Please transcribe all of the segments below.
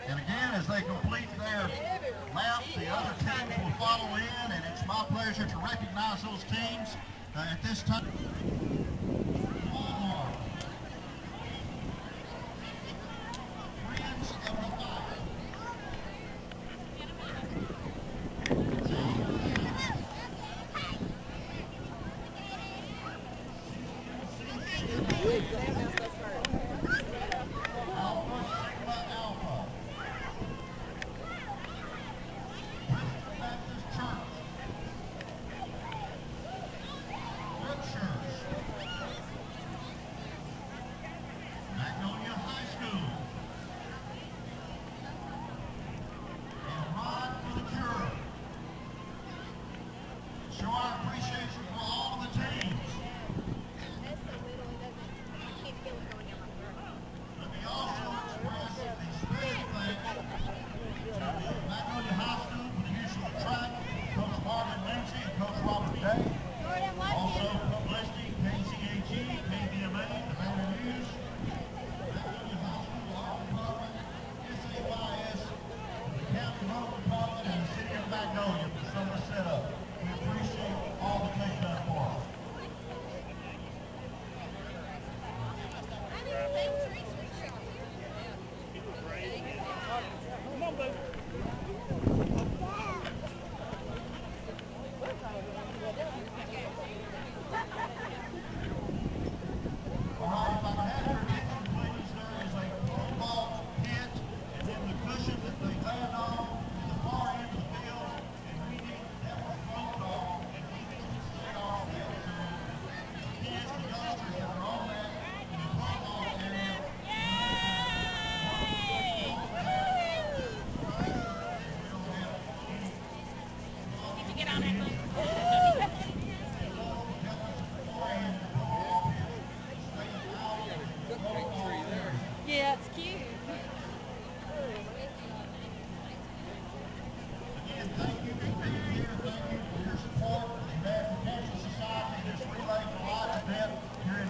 And again, as they complete their lap, the other teams will follow in, and it's my pleasure to recognize those teams at this time. Friends of the Fire. Magnolia High School. And a rod for the cure. Show our appreciation for all of the teams.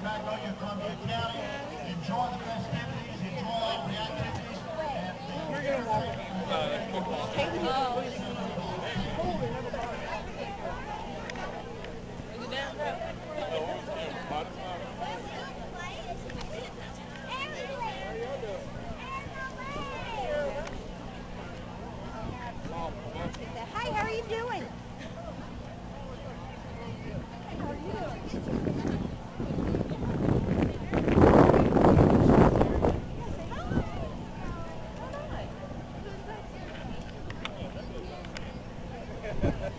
Magnolia and Columbia County. Enjoy the festivities, enjoy all the activities, and Hi, how are you doing? How are you? Hi.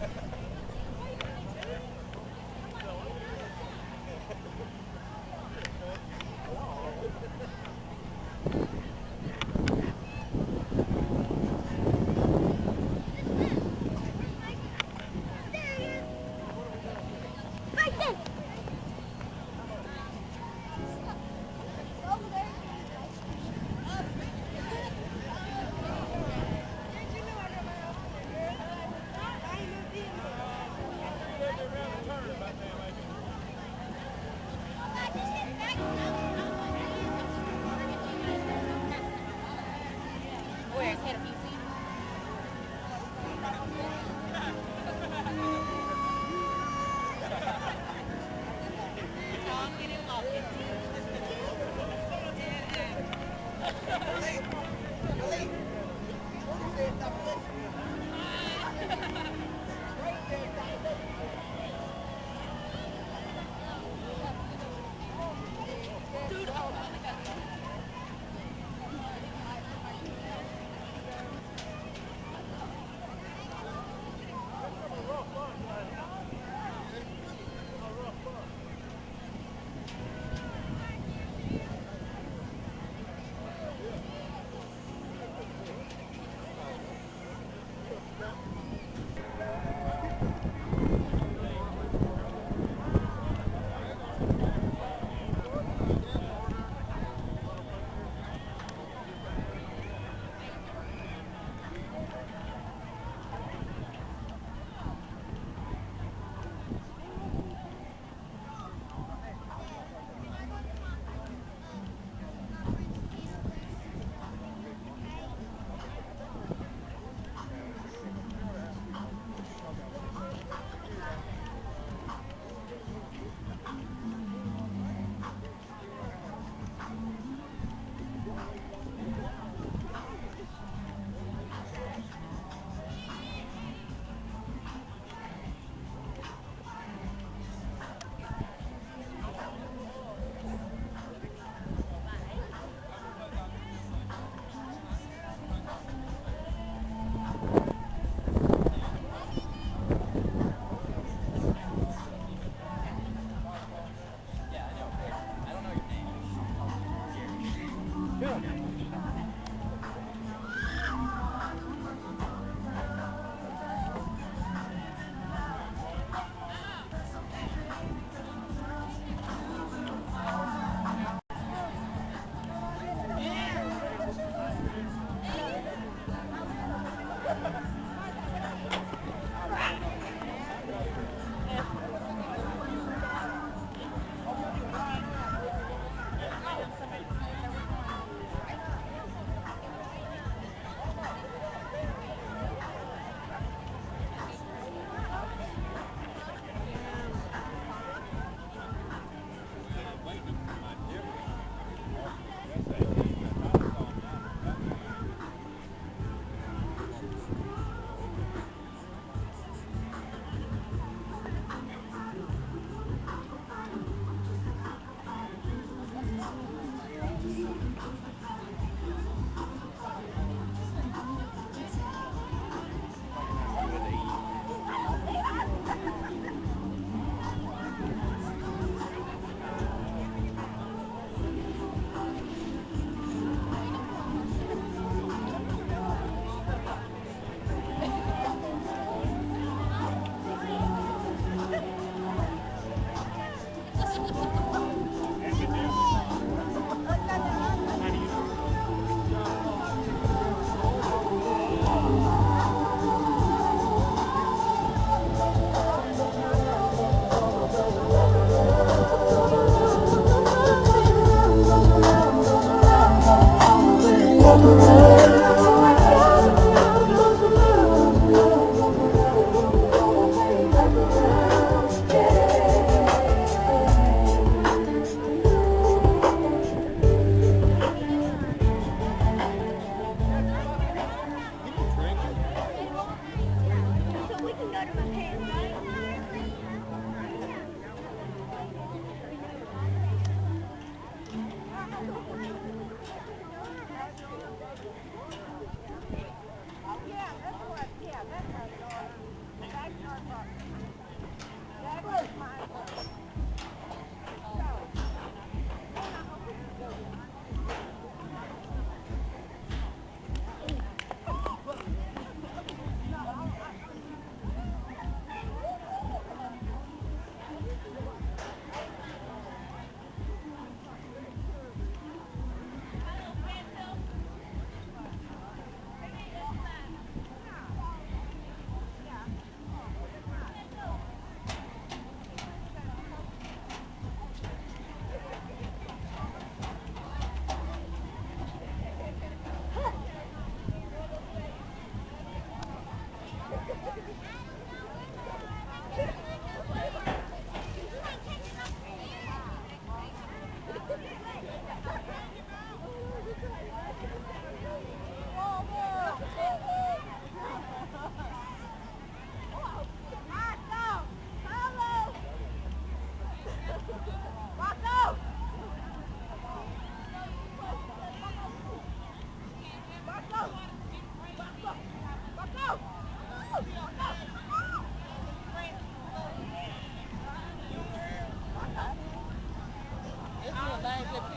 It's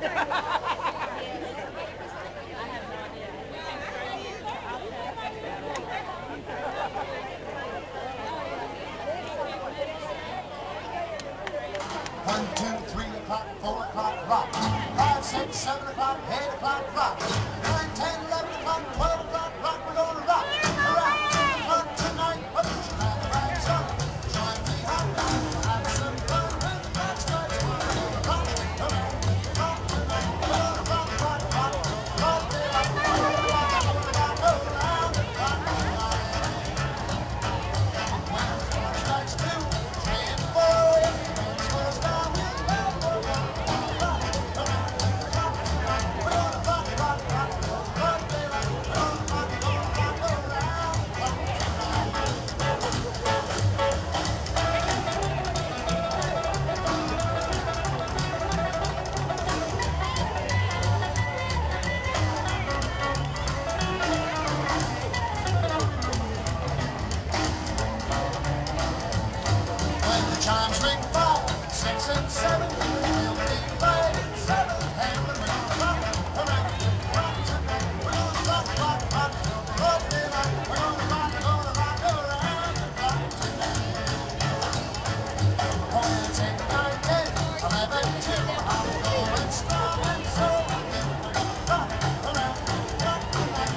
One, 2, 3 o'clock, 4 o'clock, rock. 5, 6, 7 o'clock, 8 o'clock, rock. 9, 10, 11 o'clock, 12 o'clock, rock. We're gonna rock. Around 10 o'clock tonight. Put your hands up. Join me hot down. Have some fun when the band starts. We're gonna rock. Around, rock tonight. We're gonna rock, rock, rock. Rock it up. We're gonna rock, around and rock tonight. When the band starts to 3 and 4, everyone slows down. When the chimes ring 5, 6, and 7, we'll be playing 7. And we're gonna rock around, rock tonight. We're gonna rock, rock, rock, rock it up. We're gonna rock around and rock tonight. Oh, it's 8, 9, 10, 11, 12. I'm going strong and so we're gonna rock around, rock tonight.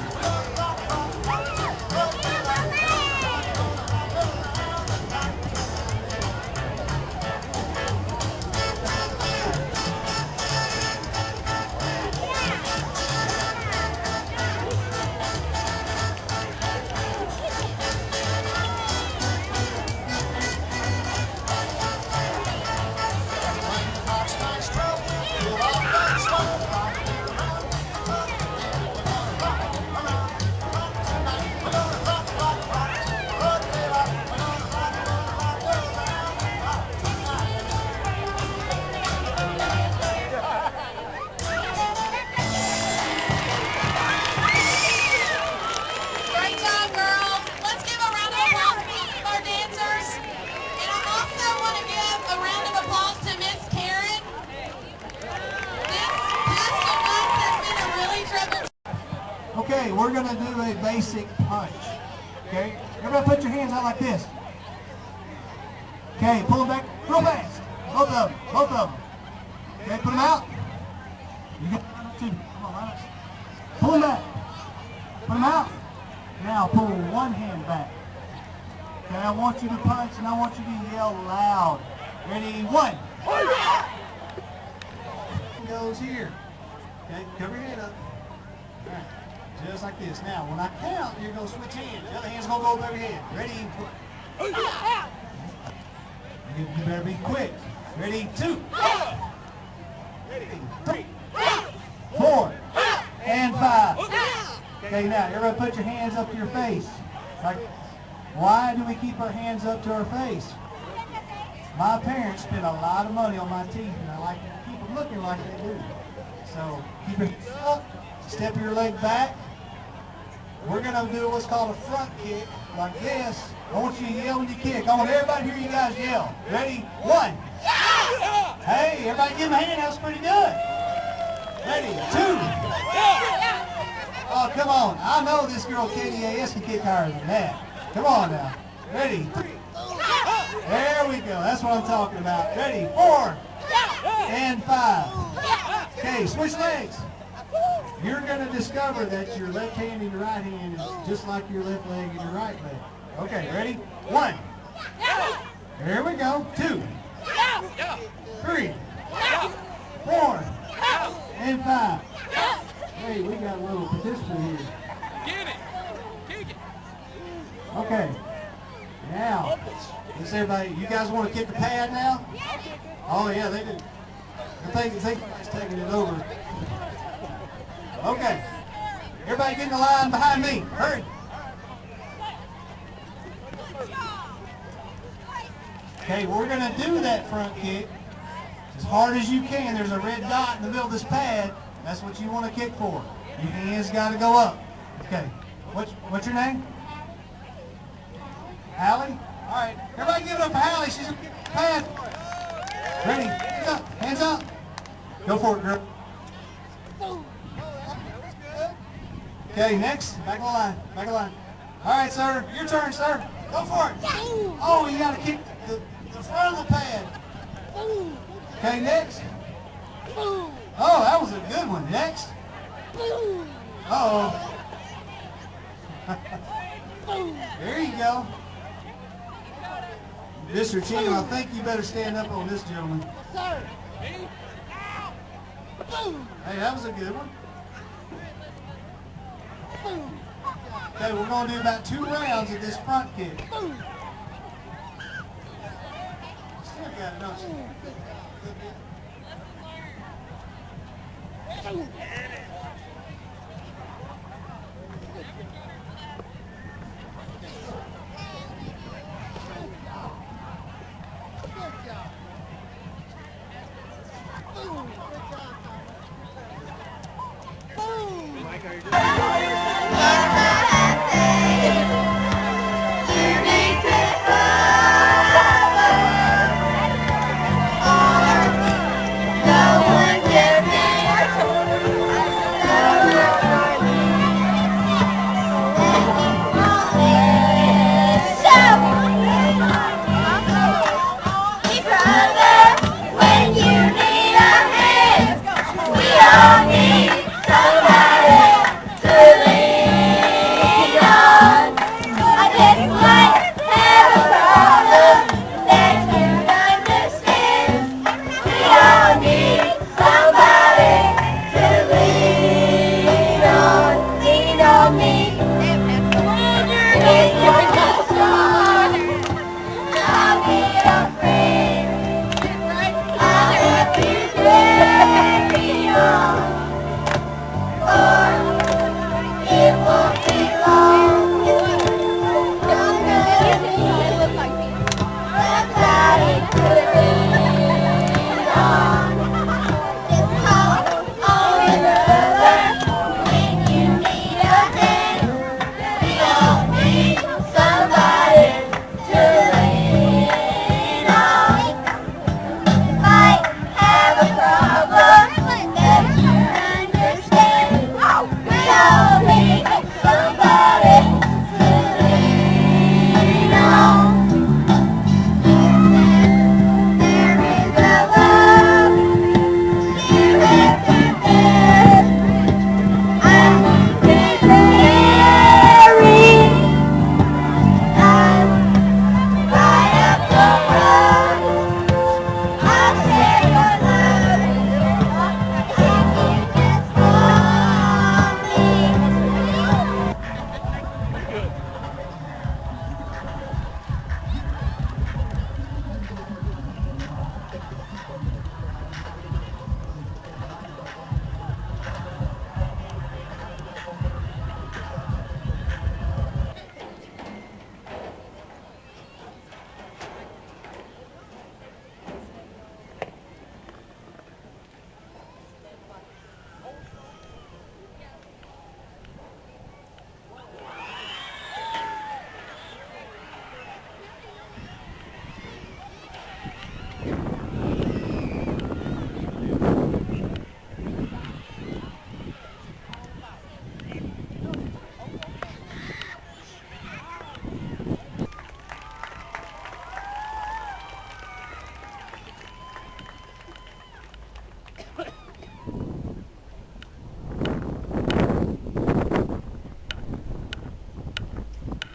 We're gonna rock, rock, rock, rock it up. We're gonna rock around and rock tonight. Great job, girls. Let's give a round of applause to each of our dancers. And I also want to give a round of applause to Miss Karen. This past few months has been a really troubled. Okay, we're going to do a basic punch. Okay, everybody put your hands out like this. Okay, pull them back real fast. Both of them, both of them. Okay, put them out. You got line up too. Come on, line up. Pull them back. Put them out. Now pull one hand back. Okay, I want you to punch and I want you to yell loud. Ready, 1. Goes here. Okay, cover your head up. All right. Just like this. Now, when I count, you're going to switch hands. The other hand's going to go over your head. Ready? You better be quick. Ready? 2. Ready? 3. 4. And 5. Okay, now, everybody put your hands up to your face. Like, why do we keep our hands up to our face? My parents spent a lot of money on my teeth, and I like to keep them looking like they do. So, keep your hands up. Step your leg back. We're going to do what's called a front kick, like this. I want you to yell when you kick. I want everybody to hear you guys yell. Ready? 1. Hey, everybody give them a hand. That was pretty good. Ready? 2. Oh, come on. I know this girl, Katie A.S., can kick higher than that. Come on now. Ready? 3. There we go. That's what I'm talking about. Ready? 4. And 5. Okay, switch legs. You're going to discover that your left hand and your right hand is just like your left leg and your right leg. Okay, ready? 1. There we go. 2. 3. 4. And 5. Hey, we got a little participant here. Get it! Kick it! Okay. Now, let's everybody, you guys want to kick the pad now? Oh yeah, they do. I think somebody's taking it over. Okay. Everybody get in the line behind me. Hurry. Okay, we're going to do that front kick as hard as you can. There's a red dot in the middle of this pad. That's what you want to kick for. Your hands got to go up. Okay. What's your name? Allie? All right. Everybody give it up for Allie. She's going to kick the pad. Ready? Hands up. Hands up. Go for it, girl. Okay, next. Back of the line. Back of the line. All right, sir. Your turn, sir. Go for it. Oh, you got to kick the front of the pad. Okay, next. Oh, that was a good one. Next. Uh-oh. There you go. Mr. Chino, I think you better stand up on this gentleman. Sir. Hey, that was a good one. Okay, we're going to do about 2 rounds of this front kick. Still got it, don't you?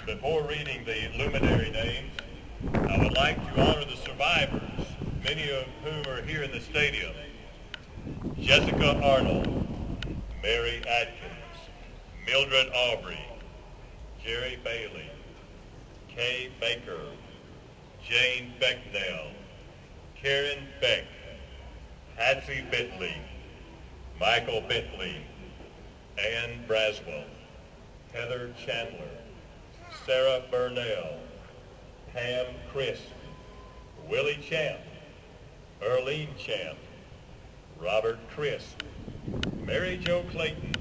Before reading the luminary names, I would like to honor the survivors, many of whom are here in the stadium. Jessica Arnold, Mary Atkins, Mildred Aubrey, Jerry Bailey, Kay Baker, Jane Becknell, Karen Beck, Patsy Bentley, Michael Bentley, Ann Braswell, Heather Chandler, Sarah Burnell, Pam Crisp, Willie Champ, Earlene Champ, Robert Crisp, Mary Jo Clayton,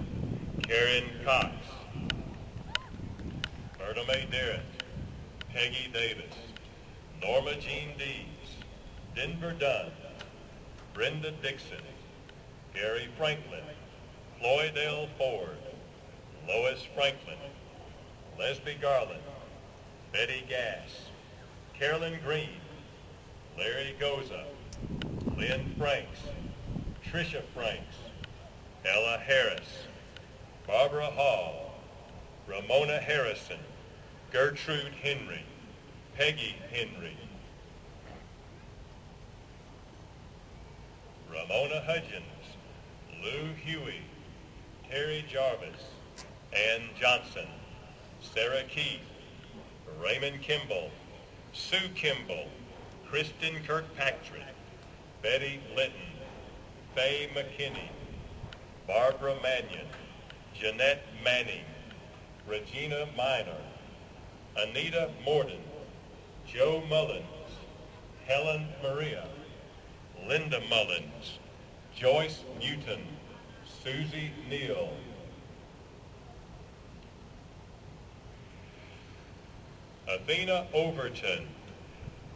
Karen Cox, Berta Mae Darrett, Peggy Davis, Norma Jean Dees, Denver Dunn, Brenda Dixon, Gary Franklin, Floyd L. Ford, Lois Franklin, Leslie Garland, Betty Gass, Carolyn Green, Larry Goza, Lynn Franks, Tricia Franks, Ella Harris, Barbara Hall, Ramona Harrison, Gertrude Henry, Peggy Henry, Ramona Hudgens, Lou Huey, Terry Jarvis, Ann Johnson, Sarah Keith, Raymond Kimball, Sue Kimball, Kristen Kirkpatrick, Betty Linton, Faye McKinney, Barbara Mannion, Jeanette Manning, Regina Minor, Anita Morden, Joe Mullins, Helen Maria, Linda Mullins, Joyce Newton, Susie Neal, Athena Overton,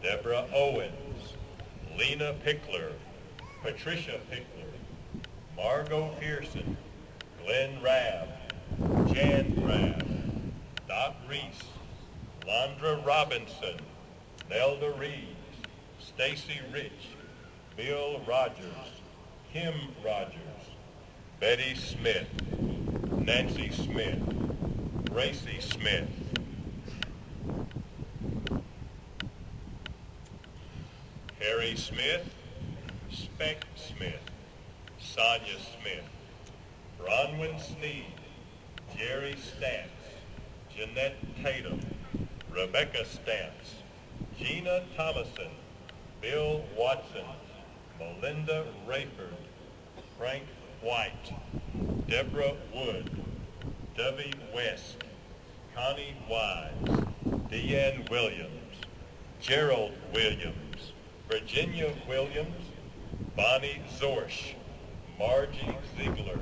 Deborah Owens, Lena Pickler, Patricia Pickler, Margot Pearson, Glenn Rabb, Jan Rabb, Doc Reese, Londra Robinson, Nelda Reeves, Stacy Rich, Bill Rogers, Kim Rogers, Betty Smith, Nancy Smith, Gracie Smith, Harry Smith, Speck Smith, Sonia Smith, Bronwyn Sneed, Jerry Stantz, Jeanette Tatum, Rebecca Stantz, Gina Thomason, Bill Watson, Melinda Rayford, Frank White, Deborah Wood, Dubby West, Connie Wise, Deanne Williams, Gerald Williams, Virginia Williams, Bonnie Zorsch, Margie Ziegler,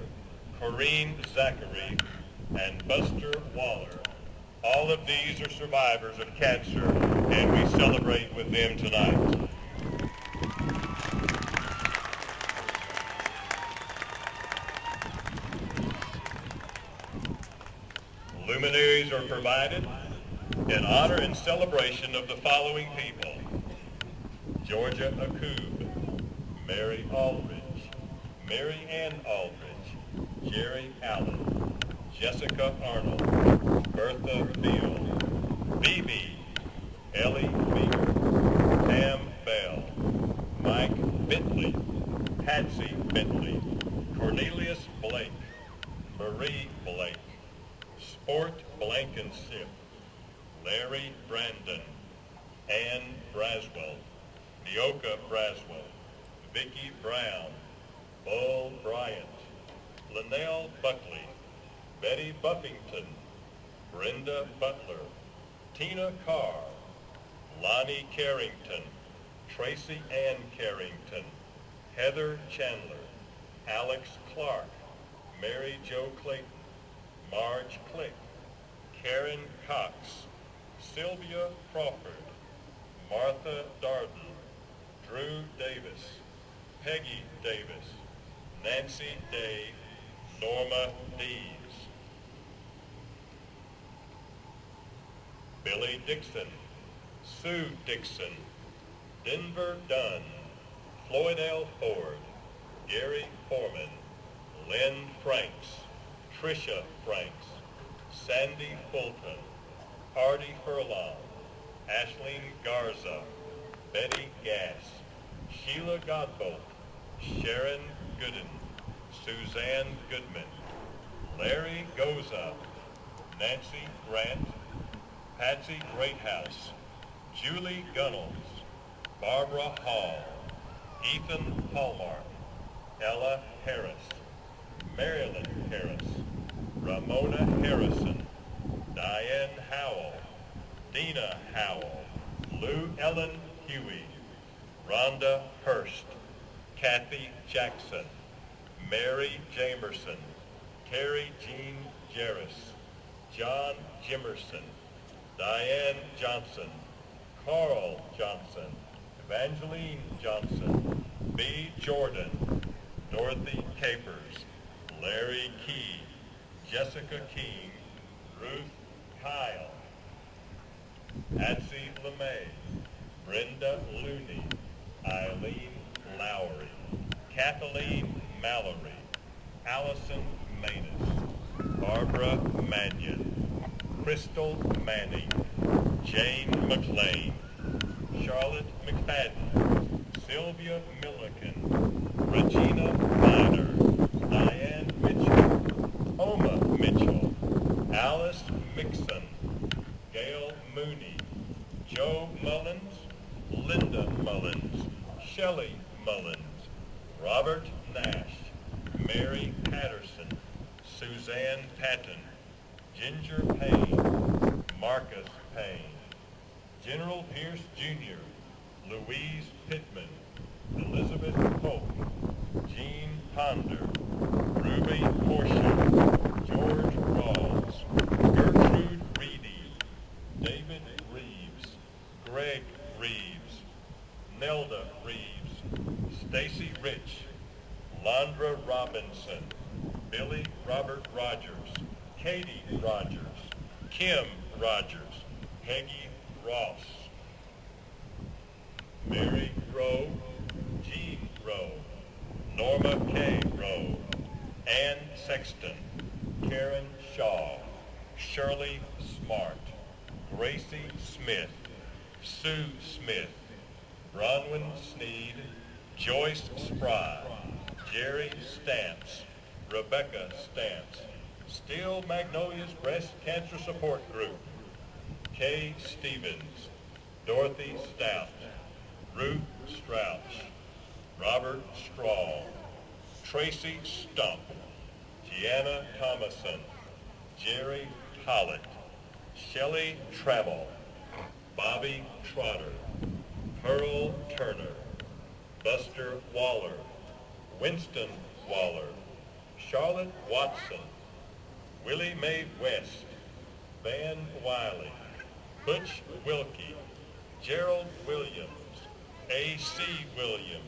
Corrine Zachary, and Buster Waller. All of these are survivors of cancer, and we celebrate with them tonight. Luminaries are provided in honor and celebration of the following people: Georgia Akub, Mary Aldridge, Mary Ann Aldridge, Jerry Allen, Jessica Arnold, Bertha Beal, Phoebe, Ellie Meager, Pam Bell, Mike Bentley, Patsy Bentley, Cornelius Blake, Marie Blake, Sport Blankenship, Larry Brandon, Ann Braswell, Neoka Braswell, Vicki Brown, Bull Bryant, Linnell Buckley, Betty Buffington, Brenda Butler, Tina Carr, Lonnie Carrington, Tracy Ann Carrington, Heather Chandler, Alex Clark, Mary Jo Clayton, Marge Click, Karen Cox, Sylvia Crawford, Martha Darden, Drew Davis, Peggy Davis, Nancy Day, Norma Dees, Billy Dixon, Sue Dixon, Denver Dunn, Floyd L. Ford, Gary Foreman, Lynn Franks, Tricia Franks, Sandy Fulton, Artie Furlong, Ashleen Garza, Betty Gass, Sheila Godbolt, Sharon Gooden, Suzanne Goodman, Larry Goza, Nancy Grant, Patsy Greathouse, Julie Gunnels, Barbara Hall, Ethan Hallmark, Ella Harris, Marilyn Harris, Ramona Harrison, Diane Howell, Dina Howell, Lou Ellen Huey, Rhonda Hurst, Kathy Jackson, Mary Jamerson, Terry Jean Jarris, John Jimerson, Diane Johnson, Carl Johnson, Evangeline Johnson, B. Jordan, Dorothy Capers, Larry Key, Jessica King, Ruth Kyle, Patsy LeMay, Brenda Looney, Eileen Lowry, Kathleen Mallory, Allison Manus, Barbara Mannion, Crystal Manning, Jane McLean, Charlotte McFadden, Sylvia Milliken, Regina Miner, Diane Mitchell, Oma Mitchell, Alice Mixon, Gail Mooney, Joe Mullins, Linda Mullins, Shelley Mullins, Robert Nash, Mary Patterson, Suzanne Patton, Ginger Payne, Marcus Payne, General Pierce Jr., Louise Pittman, Elizabeth Polk, Jean Ponder, Ruby Horseshoe, George Rawls, Gertrude Reedy, David Reeves, Greg Reeves, Nelda Reeves, Stacy Rich, Londra Robinson, Billy Robert Rogers, Katie Rogers, Kim Rogers, Peggy Ross, Mary Rowe, Jean Rowe, Norma K. Rowe, Ann Sexton, Karen Shaw, Shirley Smart, Gracie Smith, Sue Smith, Bronwyn Sneed, Joyce Spry, Jerry Stamps, Rebecca Stamps, Still Magnolia's Breast Cancer Support Group, Kay Stevens, Dorothy Stout, Ruth Strouch, Robert Straw, Tracy Stump, Gianna Thomason, Jerry Hollett, Shelley Trammell, Bobby Trotter, Pearl Turner, Buster Waller, Winston Waller, Charlotte Watson, Willie Mae West, Van Wiley, Butch Wilkie, Gerald Williams, A.C. Williams,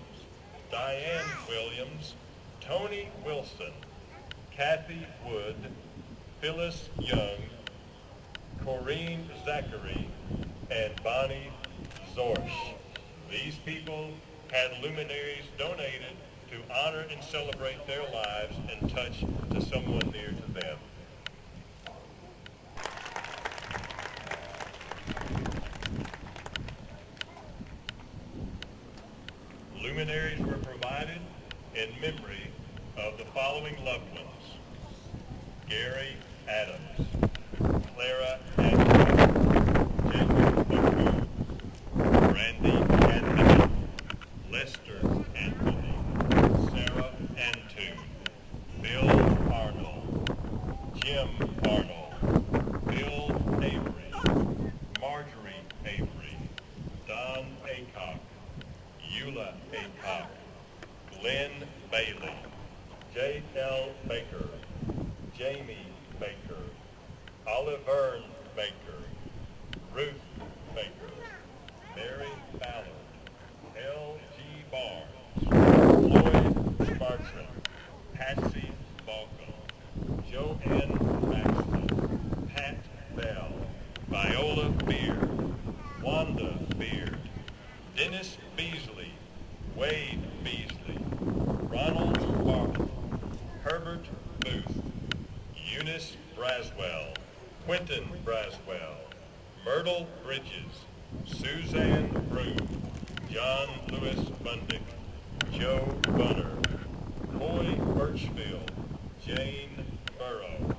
Diane Williams, Tony Wilson, Kathy Wood, Phyllis Young, Corrine Zachary, and Bonnie Zorsch. These people had luminaries donated to honor and celebrate their lives and touch to someone near to them. Luminaries were provided in memory of the following loved ones: Gary Adams, Clara Ashton, Jacob Baku, Randy Anthony, Lester Anthony, Sarah Antune, Bill Arnold, Jim Arnold, Bill Avery, Marjorie Avery, Don Aycock, Eula Aycock, Glenn Bailey, J.L. Baker, Jamie Baker, Oliverne Baker, Ruth Baker, Mary Ballard, L.G. Barnes, Floyd Bartram, Patsy Balcom, Joanne Maxwell, Pat Bell, Viola Beard, Wanda Beard, Dennis Beasley, Wade Beasley, Ronald Barton, Herbert Booth, Eunice Braswell, Quentin Braswell, Myrtle Bridges, Suzanne Broom, John Lewis Bundick, Joe Bunner, Coy Birchfield, Jane Burrow,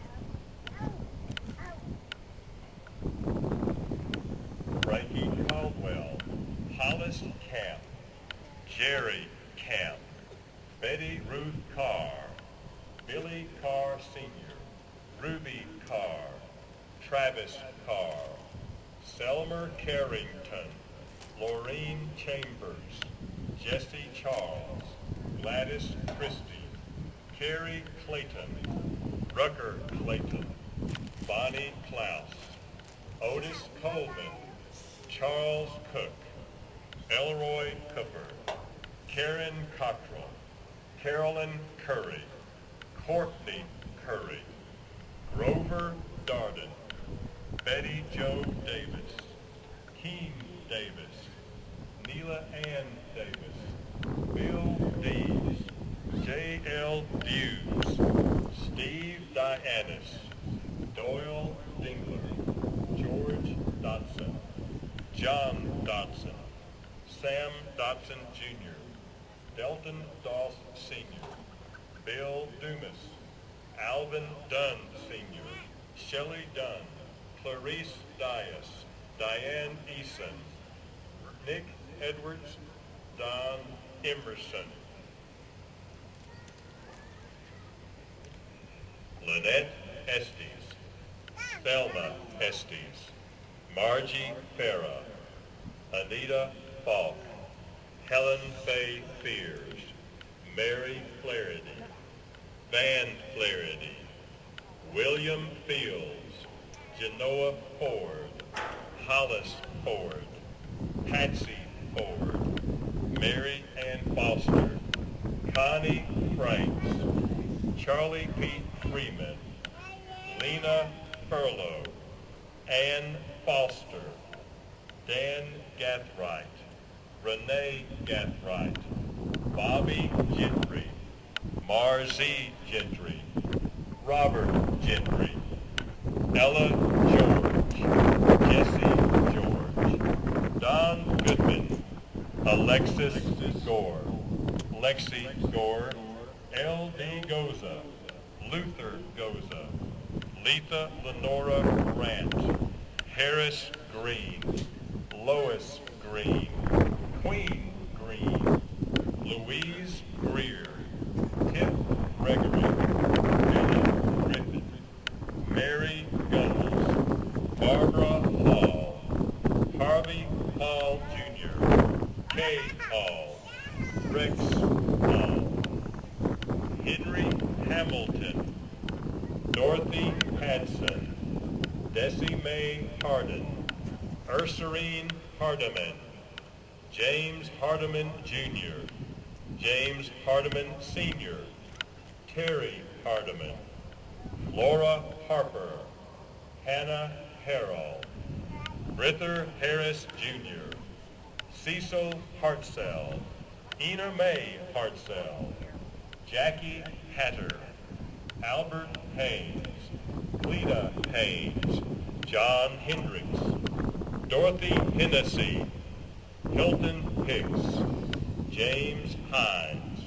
Frankie Caldwell, Hollis Camp, Jerry Camp, Betty Ruth Carr, Billy Carr Sr., Ruby Carr, Travis Carr, Selmer Carrington, Laureen Chambers, Jesse Charles, Gladys Christie, Carrie Clayton, Rucker Clayton, Bonnie Klaus, Otis Coleman, Charles Cook, Elroy Cooper, Karen Cockrell, Carolyn Curry, Courtney Curry, Grover Darden, Betty Jo Davis, Keen Davis, Neela Ann Davis, Bill Dees, J.L. Hughes, Steve Dianis, Doyle Dingler, George Dotson, John Dotson, Sam Dotson Jr., Delton Doss Sr., Bill Dumas, Alvin Dunn Sr., Shelley Dunn, Clarice Dias, Diane Eason, Nick Edwards, Don Emerson, Lynette Estes, Thelma Estes, Margie Farah, Anita Falk, Helen Faye Fears, Mary Flaherty, Van Flaherty, William Fields, Genoa Ford, Hollis Ford, Patsy Ford, Mary Ann Foster, Connie Franks, Charlie Pete Freeman, Lena Furlow, Ann Foster, Dan Gathright, Renee Gathright, Bobby Gentry, Marzie Gentry, Robert Gentry, Ella George, Jesse George, Don Goodman, Alexis Gore, Lexi Gore, L.D. Goza, Luther Goza, Letha Lenora Grant, Harris Green, Lois Green, Queen Green, Louise Greer, Tip Gregory, Billy Griffin, Mary Gunnels, Barbara Hall, Harvey Hall Jr., Kay Hall, Rex Hall, Henry Hamilton, Dorothy Hanson, Desi Mae Hardin, Ursurine Hardiman, James Hardiman Jr., James Hardiman Sr., Terry Hardiman, Laura Harper, Hannah Harrell, Brither Harris Jr., Cecil Hartzell, Ena Mae Hartzell, Jackie Hatter, Albert Haynes, Lita Haynes, John Hendricks, Dorothy Hennessy, Hilton Hicks, James Hines,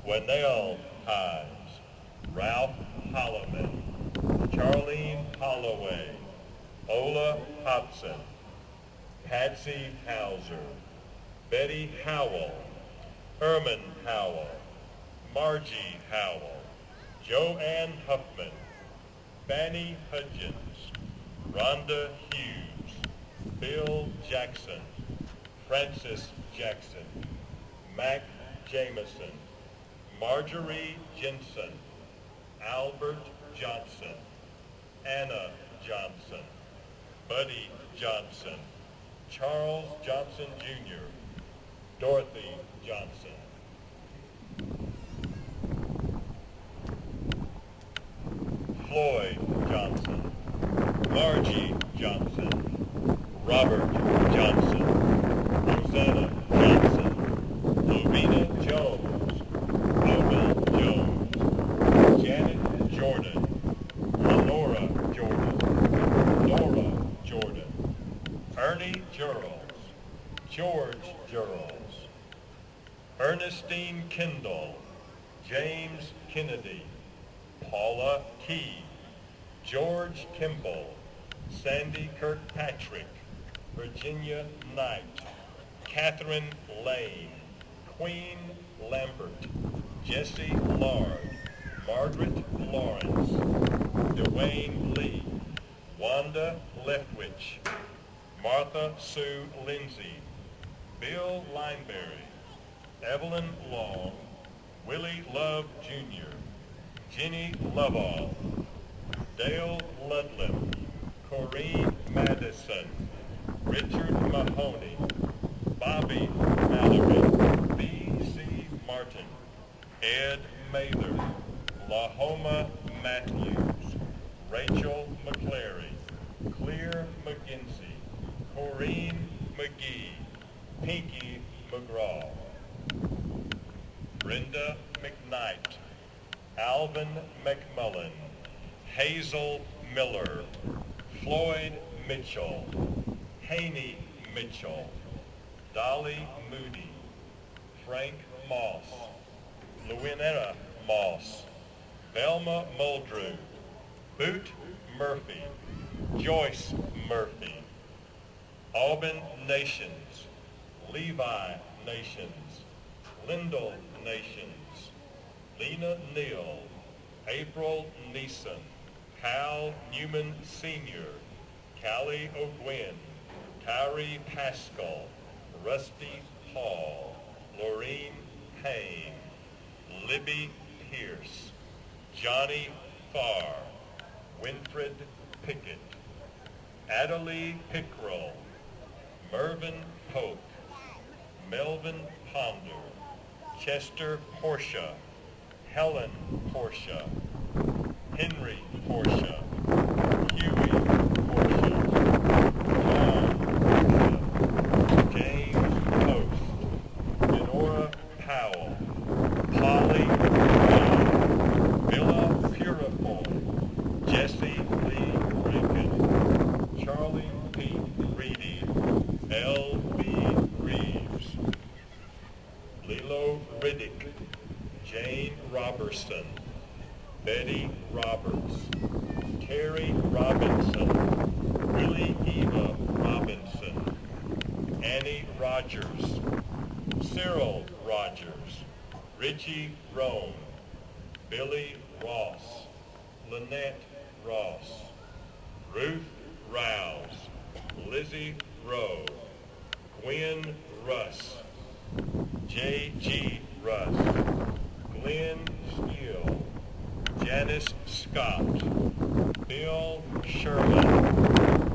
Winnell Hines, Ralph Holloman, Charlene Holloway, Ola Hobson, Patsy Hauser, Betty Howell, Herman Howell, Margie Howell, Joanne Huffman, Fanny Hudgens, Rhonda Hughes, Bill Jackson, Francis Jackson, Mac Jameson, Marjorie Jensen, Albert Johnson, Anna Johnson, Buddy Johnson, Charles Johnson Jr., Dorothy Johnson. Floyd Johnson, Margie Johnson, Robert Johnson, Rosanna Johnson, Lovina Jones, Obel Jones, Janet Jordan, Lenora Jordan, Laura Jordan, Ernie Gerals, George Gerals, Ernestine Kendall, James Kennedy, Paula Key, George Kimball, Sandy Kirkpatrick, Virginia Knight, Catherine Lane, Queen Lambert, Jesse Lard, Margaret Lawrence, Dwayne Lee, Wanda Leftwich, Martha Sue Lindsay, Bill Lineberry, Evelyn Long, Willie Love Jr., Jenny Lovall, Dale Ludlam, Corrine Madison, Richard Mahoney, Bobby Mallory, B.C. Martin, Ed Mather, Lahoma Matthews, Rachel McClary, Clear McGinsey, Corrine McGee, Pinky McGraw, Brenda McKnight, Alvin McMullen, Hazel Miller, Floyd Mitchell, Haney Mitchell, Dolly Moody, Frank Moss, Louinetta Moss, Velma Muldrew, Boot Murphy, Joyce Murphy, Auburn Nations, Levi Nations, Lyndall Nations, Lena Neal, April Neeson, Hal Newman Sr., Callie O'Gwen, Tyree Pascal, Rusty Hall, Laureen Payne, Libby Pierce, Johnny Farr, Winfred Pickett, Adelie Pickrell, Mervyn Polk, Melvin Ponder, Chester Portia, Helen Portia, Henry Portia, Huey Portia, John Portia, James Post, Lenora Powell, Polly Brown, Villa Purifoy, Jesse Lee Rankin, Charlie P. Reedy, L.B. Reeves, Lilo Riddick, Jane Robertson, Betty Roberts, Terry Robinson, Willie Eva Robinson, Annie Rogers, Cyril Rogers, Richie Rome, Billy Ross, Lynette Ross, Ruth Rouse, Lizzie Rowe, Gwen Russ, J.G. Russ, Glenn Steele, Janice Scott, Bill Sherman,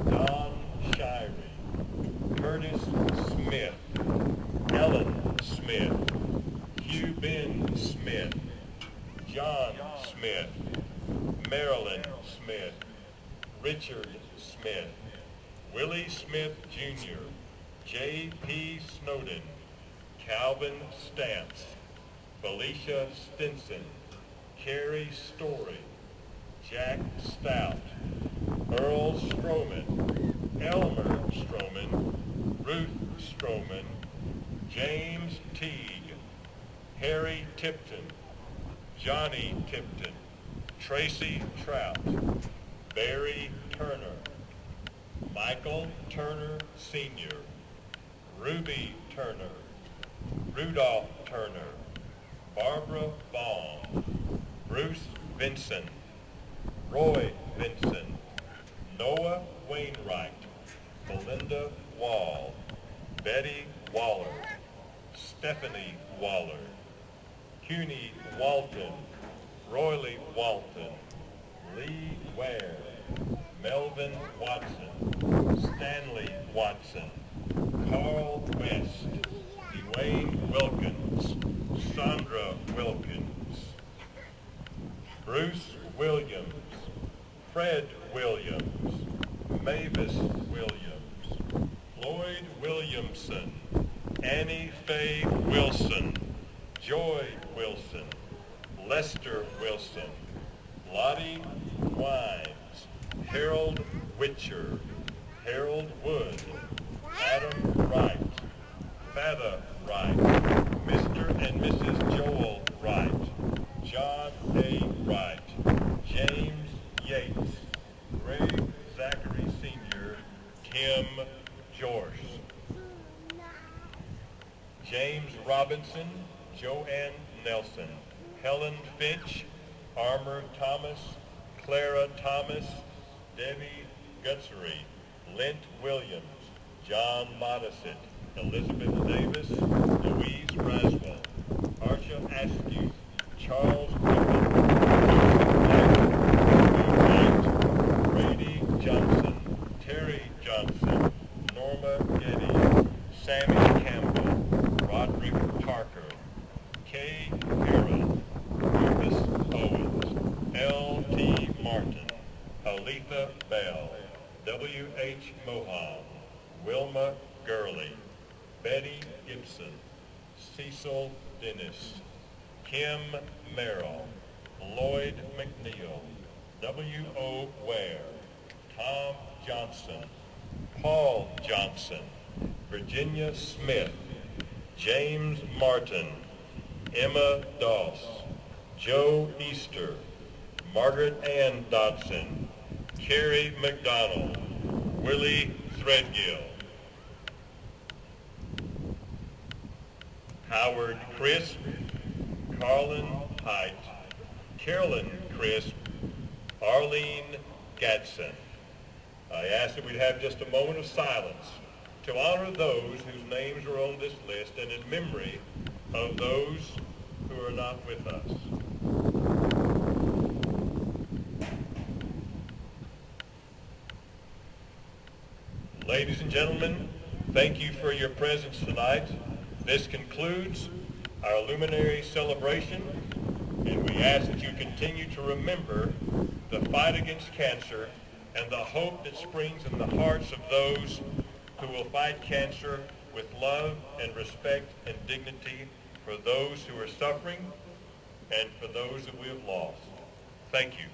Don Shirey, Curtis Smith, Ellen Smith, Hugh Ben Smith, John Smith, Marilyn Smith, Richard Smith, Willie Smith Jr., J.P. Snowden, Calvin Stantz, Felicia Stinson, Carrie Story, Jack Stout, Earl Stroman, Elmer Stroman, Ruth Stroman, James Teague, Harry Tipton, Johnny Tipton, Tracy Trout, Barry Turner, Michael Turner Sr., Ruby Turner, Rudolph Turner, Barbara Baum, Bruce Vinson, Roy Vinson, Noah Wainwright, Belinda Wall, Betty Waller, Stephanie Waller, Cuny Walton, Royley Walton, Lee Ware, Melvin Watson, Stanley Watson, Carl West, Dwayne Wilkins, Sandra Wilkins, Bruce Williams, Fred Williams, Mavis Williams, Floyd Williamson, Annie Faye Wilson, Joy Wilson, Lester Wilson, Lottie Wines, Harold Witcher, Harold Wood, Adam Wright, Fada Wright, Mr. and Mrs. Joel Wright, John A. Wright, James Yates, Greg Zachary Sr., Tim Jorce, James Robinson, Joanne Nelson, Helen Finch, Armour Thomas, Clara Thomas, Debbie Gutsery, Lent Williams, John Modisett, Elizabeth Davis, Louise Braswell, Archer Askew, Charles Griffin, Joseph Knight, Brady Johnson, Terry Johnson, Norma Getty, Sammy Campbell, Roderick Parker, Kay Heron, Rufus Owens, L.T. Martin, Halitha Bell, W.H. Mohan, Wilma Gurley, Betty Gibson, Cecil Dennis, Kim Merrill, Lloyd McNeil, W.O. Ware, Tom Johnson, Paul Johnson, Virginia Smith, James Martin, Emma Doss, Joe Easter, Margaret Ann Dodson, Carrie McDonald, Willie Threadgill, Howard Crisp, Carlin Height, Carolyn Crisp, Arlene Gadsden. I ask that we'd have just a moment of silence to honor those whose names are on this list and in memory of those who are not with us. Ladies and gentlemen, thank you for your presence tonight. This concludes our luminary celebration, and we ask that you continue to remember the fight against cancer and the hope that springs in the hearts of those who will fight cancer with love and respect and dignity for those who are suffering and for those that we have lost. Thank you.